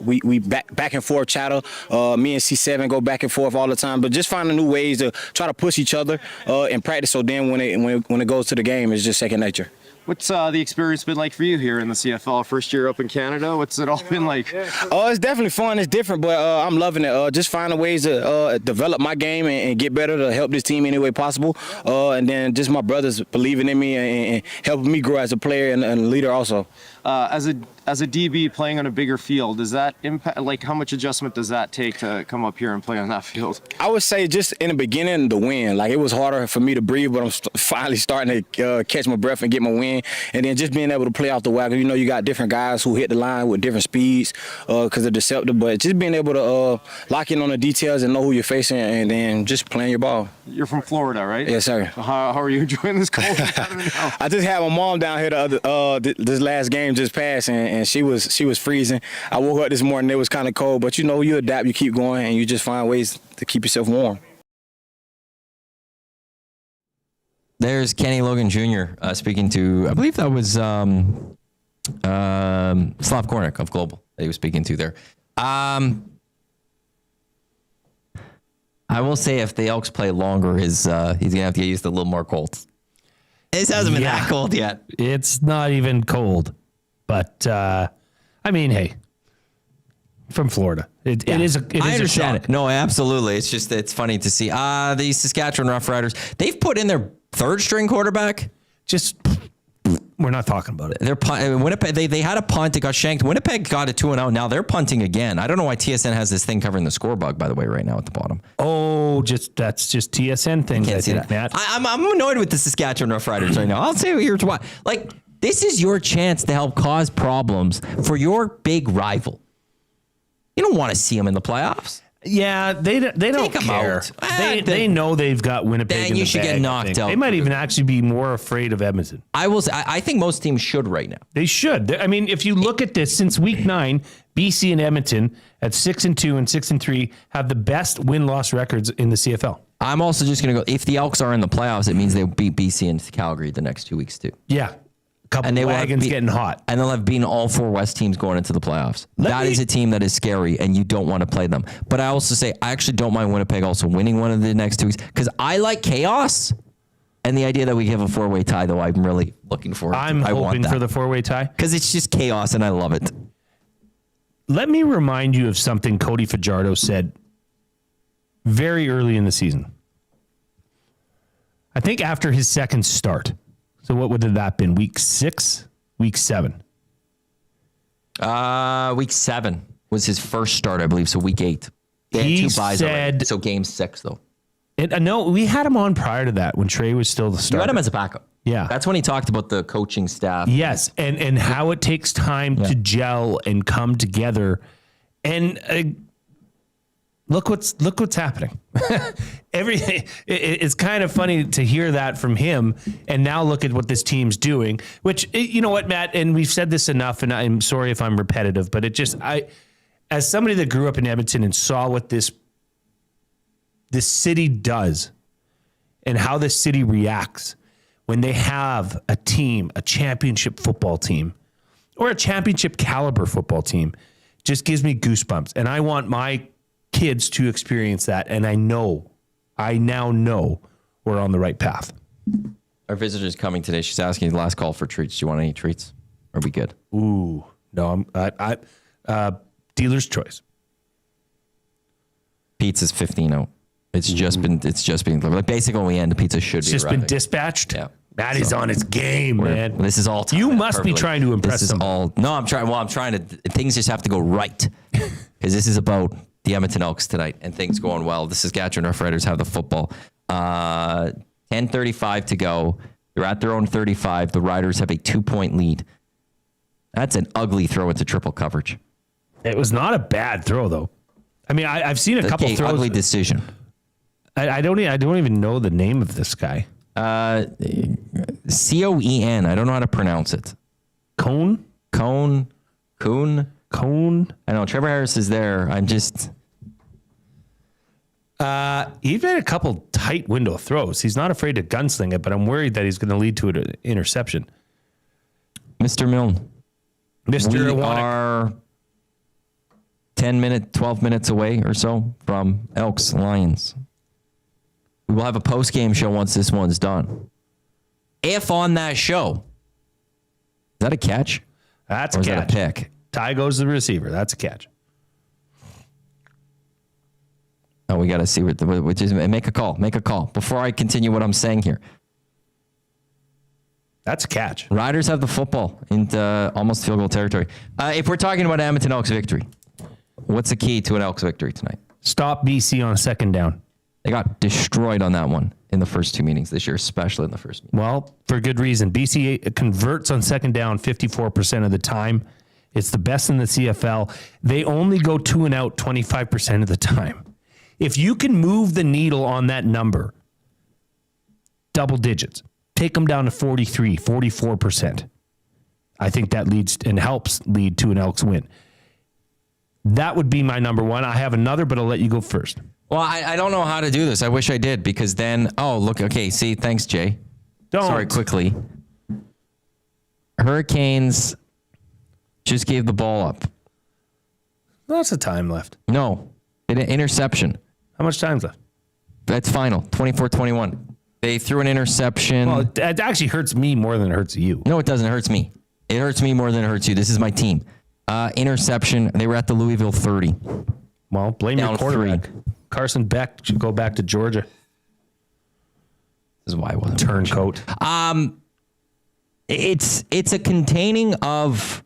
we back and forth chatter. Me and C7 go back and forth all the time, but just finding new ways to try to push each other in practice. So then when it goes to the game, it's just second nature. What's the experience been like for you here in the CFL? First year up in Canada. What's it all been like? It's definitely fun. It's different, but I'm loving it. Just finding ways to develop my game and get better to help this team any way possible. And then just my brothers believing in me and helping me grow as a player and a leader also. As a DB playing on a bigger field, does that impact? Like, how much adjustment does that take to come up here and play on that field? I would say just in the beginning, the wind. Like, it was harder for me to breathe, but I'm finally starting to catch my breath and get my wind. And then just being able to play off the wagon. You know, you got different guys who hit the line with different speeds because they're deceptive. But just being able to lock in on the details and know who you're facing and then just playing your ball. You're from Florida, right? Yes, sir. How are you enjoying this cold? I just had my mom down here this last game just passed, and she was freezing. I woke up this morning, it was kind of cold, but you know, you adapt, you keep going, and you just find ways to keep yourself warm. There's Kenny Logan Jr. Speaking to, I believe that was Slav Kornick of Global that he was speaking to there. I will say if the Elks play longer, he's going to have to get used to a little more cold. This hasn't been that cold yet. It's not even cold. But, I mean, hey, from Florida. It is I understand it. No, absolutely. It's just, it's funny to see. The Saskatchewan Roughriders, they've put in their 3rd string quarterback. Just, we're not talking about it. Winnipeg, they had a punt. It got shanked. Winnipeg got it 2-0. Now they're punting again. I don't know why TSN has this thing covering the score bug, by the way, right now at the bottom. Oh, that's just TSN things. Can't see that, Matt. I'm annoyed with the Saskatchewan Roughriders right now. I'll say here's why. Like, this is your chance to help cause problems for your big rival. You don't want to see them in the playoffs. Yeah, they don't Take 'em care. out. They know they've got Winnipeg. Dan, in you the should bag, get I knocked think. out. They might even actually be more afraid of Edmonton. I think most teams should right now. They should. I mean, if you look at this, since week 9, BC and Edmonton at 6-2 and 6-3 have the best win-loss records in the CFL. I'm also just going to go, if the Elks are in the playoffs, it means they'll beat BC and Calgary the next 2 weeks too. Yeah. Couple And they will have wagons beat- getting hot. And they'll have beaten all 4 West teams going into the playoffs. That is a team that is scary, and you don't want to play them. But I also say, I actually don't mind Winnipeg also winning one of the next 2 weeks, because I like chaos. And the idea that we have a 4-way tie, though, I'm really looking forward to. I'm hoping for the 4-way tie. Because it's just chaos, and I love it. Let me remind you of something Cody Fajardo said very early in the season. I think after his second start. So what would have that been? Week 6? Week 7? Week 7 was his first start, I believe, so week 8. They He had 2 buys already, said- so game 6, though. No, we had him on prior to that when Trey was still the You starter. had him as a backup. Yeah. That's when he talked about the coaching staff. Yes, and how it takes time to gel and come together, and look what's happening. It's kind of funny to hear that from him, and now look at what this team's doing. Which, you know what, Matt, and we've said this enough, and I'm sorry if I'm repetitive, but as somebody that grew up in Edmonton and saw what this city does, and how this city reacts when they have a team, a championship football team, or a championship caliber football team, just gives me goosebumps. And I want my kids to experience that. And I now know we're on the right path. Our visitor's coming today. She's asking the last call for treats. Do you want any treats? Are we good? Ooh, no, dealer's choice. Pizza's 15 out. It's just been delivered. Like basically when we end, the pizza should It's be just arriving. been dispatched. Yeah. Maddie's on its game, man. This is all time. You must be perfectly. trying to impress This is somebody. all. No, I'm trying. Well, I'm trying to. Things just have to go right because this is about the Edmonton Elks tonight and things going well. The Saskatchewan Roughriders have the football. 10:35 to go. They're at their own 35. The Riders have a 2-point lead. That's an ugly throw into triple coverage. It was not a bad throw, though. I mean, I've seen a couple throws. Ugly decision. I don't even know the name of this guy. Coen. I don't know how to pronounce it. Cohn. Coon. I know Trevor Harris is there. I'm just. He's made a couple tight window throws. He's not afraid to gunsling it, but I'm worried that he's going to lead to an interception. Mr. Milne. Mr. We Iwanyk. are 12 minutes away or so from Elks Lions. We will have a post-game show once this one's done. If on that show, is that a catch? That's Or a is catch. that a pick? Ty goes to the receiver. That's a catch. Oh, we got to see which is make a call. Make a call before I continue what I'm saying here. That's a catch. Riders have the football into almost field goal territory. If we're talking about Edmonton Elks victory, what's the key to an Elks victory tonight? Stop BC on a second down. They got destroyed on that one in the first 2 meetings this year, especially in the first meeting. Well, for good reason. BC converts on second down 54% of the time. It's the best in the CFL. They only go 2 and out 25% of the time. If you can move the needle on that number, double digits, take them down to 43, 44%. I think that leads and helps lead to an Elks win. That would be my number one. I have another, but I'll let you go first. Well, I don't know how to do this. I wish I did because then, okay, see, thanks, Jay. Don't. Sorry, quickly. Hurricanes just gave the ball up. Lots of time left. No, an interception. How much time's left? That's final, 24-21. They threw an interception. Well, it actually hurts me more than it hurts you. No, it doesn't. It hurts me. It hurts me more than it hurts you. This is my team. Interception. They were at the Louisville 30. Well, blame Down your quarterback. 3. Carson Beck should go back to Georgia. This is why I wasn't. Turncoat. It's a containing of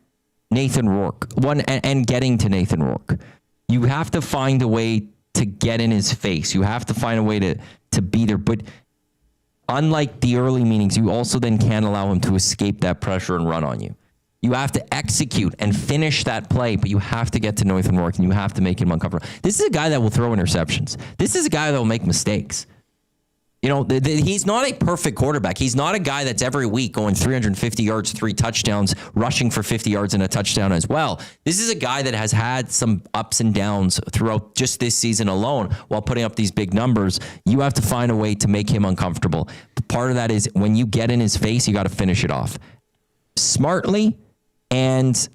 Nathan Rourke. And getting to Nathan Rourke. You have to find a way to get in his face. You have to find a way to be there. But unlike the early meetings, you also then can't allow him to escape that pressure and run on you. You have to execute and finish that play, but you have to get to Nathan Rourke and you have to make him uncomfortable. This is a guy that will throw interceptions. This is a guy that will make mistakes. You know, he's not a perfect quarterback. He's not a guy that's every week going 350 yards, 3 touchdowns, rushing for 50 yards and a touchdown as well. This is a guy that has had some ups and downs throughout just this season alone while putting up these big numbers. You have to find a way to make him uncomfortable. Part of that is when you get in his face, you got to finish it off smartly and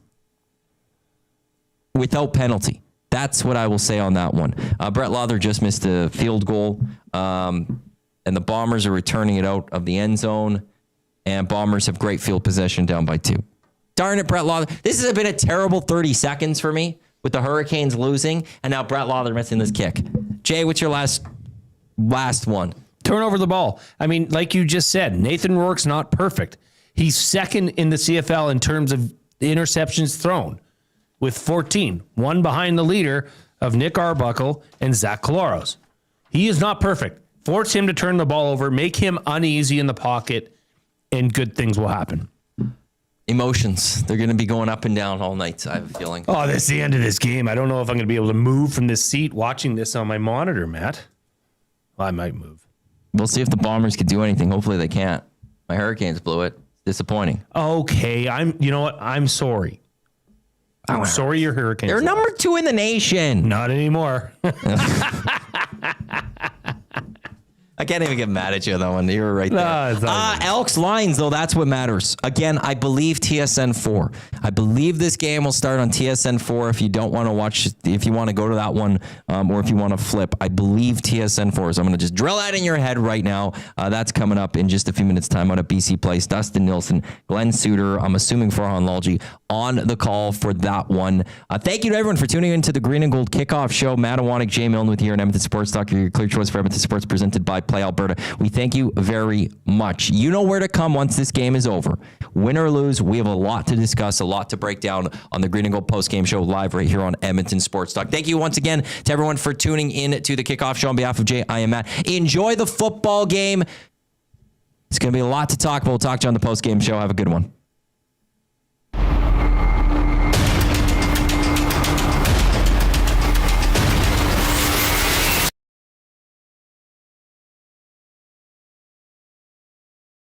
without penalty. That's what I will say on that one. Brett Lawler just missed a field goal. And the Bombers are returning it out of the end zone. And Bombers have great field possession down by 2. Darn it, Brett Lawler. This has been a terrible 30 seconds for me with the Hurricanes losing. And now Brett Lawler missing this kick. Jay, what's your last one? Turn over the ball. I mean, like you just said, Nathan Rourke's not perfect. He's second in the CFL in terms of interceptions thrown with 14. One behind the leader of Nick Arbuckle and Zach Collaros. He is not perfect. Force him to turn the ball over, make him uneasy in the pocket, and good things will happen. Emotions. They're going to be going up and down all night, I have a feeling. Oh, that's the end of this game. I don't know if I'm going to be able to move from this seat watching this on my monitor, Matt. Well, I might move. We'll see if the Bombers can do anything. Hopefully they can't. My Hurricanes blew it. Disappointing. Okay, you know what? I'm sorry. I'm sorry your Hurricanes. They're number 2 in the nation. Not anymore. I can't even get mad at you on that one. You were right there. No, Elks Lions, though, that's what matters. Again, I believe TSN 4. I believe this game will start on TSN 4 if you don't want to watch, if you want to go to that one, or if you want to flip. I believe TSN 4. So I'm going to just drill that in your head right now. That's coming up in just a few minutes' time out at BC Place. Dustin Nilsson, Glenn Suter, I'm assuming Farhan Lalji on the call for that one. Thank you to everyone for tuning in to the Green and Gold Kickoff Show. Matt Iwanyk, Jay Milne with you here on Edmonton Sports Talk, your clear choice for Edmonton Sports, presented by Play Alberta. We thank you very much. You know where to come once this game is over. Win or lose, we have a lot to discuss, a lot to break down on the Green and Gold post-game show live right here on Edmonton Sports Talk. Thank you once again to everyone for tuning in to the Kickoff Show. On behalf of Jay, I am Matt. Enjoy the football game. It's going to be a lot to talk about. We'll talk to you on the post-game show. Have a good one.